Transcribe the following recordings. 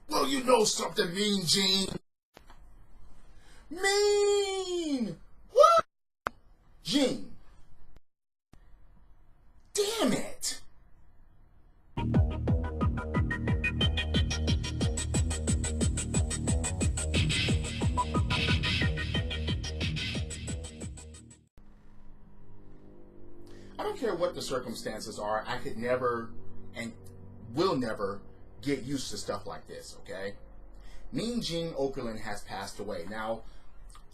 Well, you know something, Mean Gene. Mean! What? Gene. Damn it! I don't care what the circumstances are, I could never and will never get used to stuff like this, okay? Mean Gene Okerlund has passed away. Now,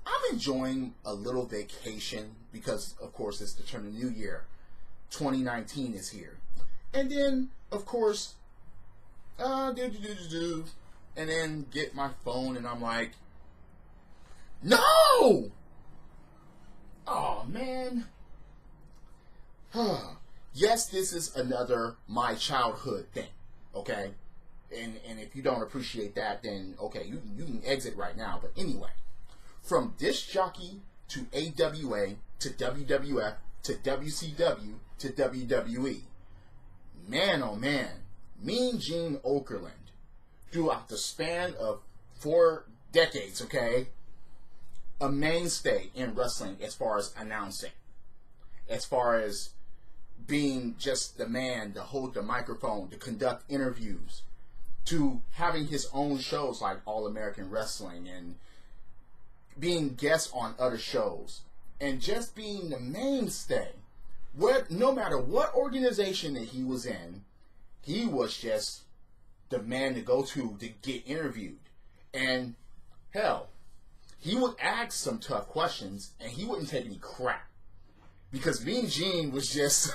I'm enjoying a little vacation because, of course, it's the turn of the new year. 2019 is here. And then, of course, and then get my phone and I'm like, no! Oh, man. Yes, this is another my childhood thing, okay? And if you don't appreciate that, then okay, you can exit right now. But anyway, from disc jockey to AWA to WWF to WCW to WWE, man oh man, Mean Gene Okerlund, throughout the span of 4 decades, okay, a mainstay in wrestling as far as announcing, as far as being just the man to hold the microphone, to conduct interviews, to having his own shows like All American Wrestling and being guests on other shows and just being the mainstay. No matter what organization that he was in, he was just the man to go to get interviewed. And hell, he would ask some tough questions and he wouldn't take any crap. Because Mean Gene was just,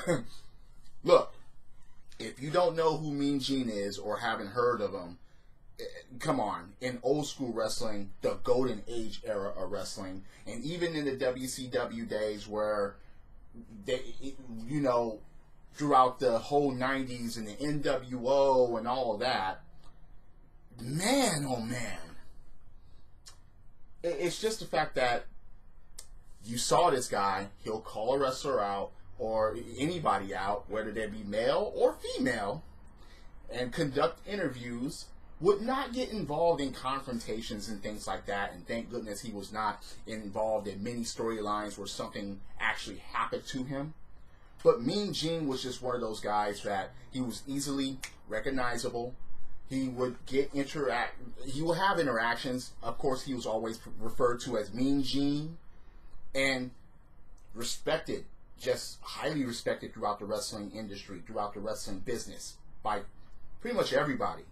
look, if you don't know who Mean Gene is or haven't heard of him, come on. In old school wrestling, the golden age era of wrestling, and even in the WCW days where they, you know, throughout the whole 90s and the NWO and all of that, man, oh man. It's just the fact that you saw this guy, he'll call a wrestler out or anybody out, whether they be male or female, and conduct interviews, would not get involved in confrontations and things like that. And thank goodness he was not involved in many storylines where something actually happened to him. But Mean Gene was just one of those guys that he was easily recognizable. He would he would have interactions. Of course, he was always referred to as Mean Gene. And respected, just highly respected throughout the wrestling industry, throughout the wrestling business, by pretty much everybody.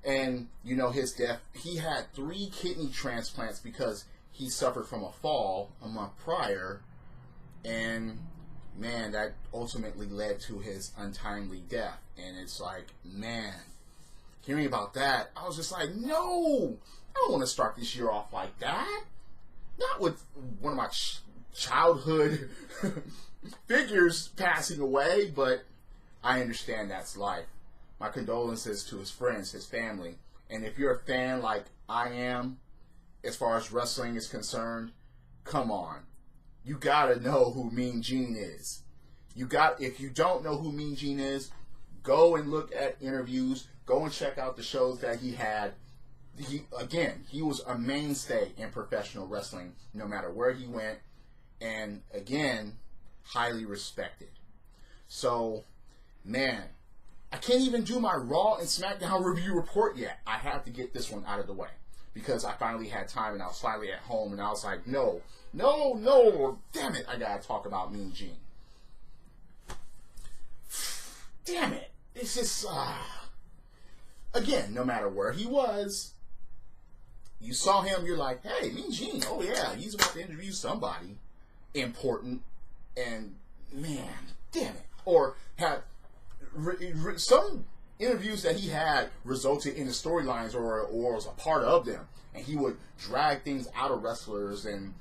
And, you know, his death, he had 3 kidney transplants because he suffered from a fall a month prior. And, man, that ultimately led to his untimely death. And it's like, man, hearing about that, I was just like, no, I don't want to start this year off like that. Not with one of my childhood figures passing away, but I understand that's life. My condolences to his friends, his family. And if you're a fan like I am, as far as wrestling is concerned, come on. You gotta know who Mean Gene is. If you don't know who Mean Gene is, go and look at interviews, go and check out the shows that he had. He was a mainstay in professional wrestling, no matter where he went, and again, highly respected. So, man, I can't even do my Raw and SmackDown review report yet. I have to get this one out of the way because I finally had time and I was finally at home and I was like, no, damn it, I gotta talk about Mean Gene. Damn it, it's just, again, no matter where he was, you saw him, you're like, hey, Mean Gene, oh yeah, he's about to interview somebody important, and man, damn it. Or had some interviews that he had resulted in the storylines or was a part of them, and he would drag things out of wrestlers and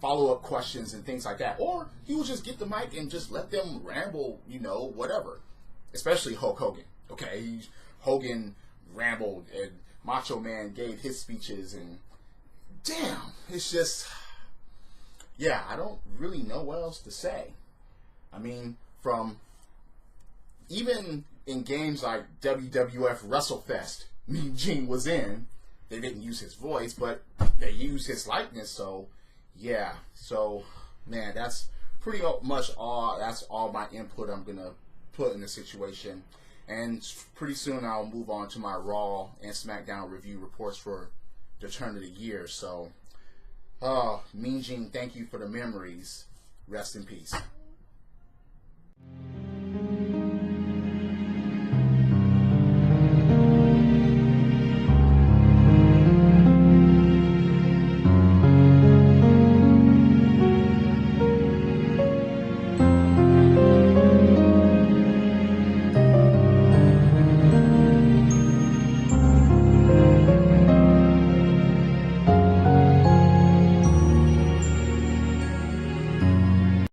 follow-up questions and things like that. Or he would just get the mic and just let them ramble, you know, whatever. Especially Hulk Hogan, okay? Hogan rambled and Macho Man gave his speeches, and damn, it's just, yeah, I don't really know what else to say. I mean, from even in games like WWF WrestleFest, Mean Gene was in. They didn't use his voice, but they used his likeness. So, yeah. So, man, that's pretty much all. That's all my input I'm gonna put in the situation. And pretty soon I'll move on to my Raw and SmackDown review reports for the turn of the year. So, Mean Gene, thank you for the memories. Rest in peace.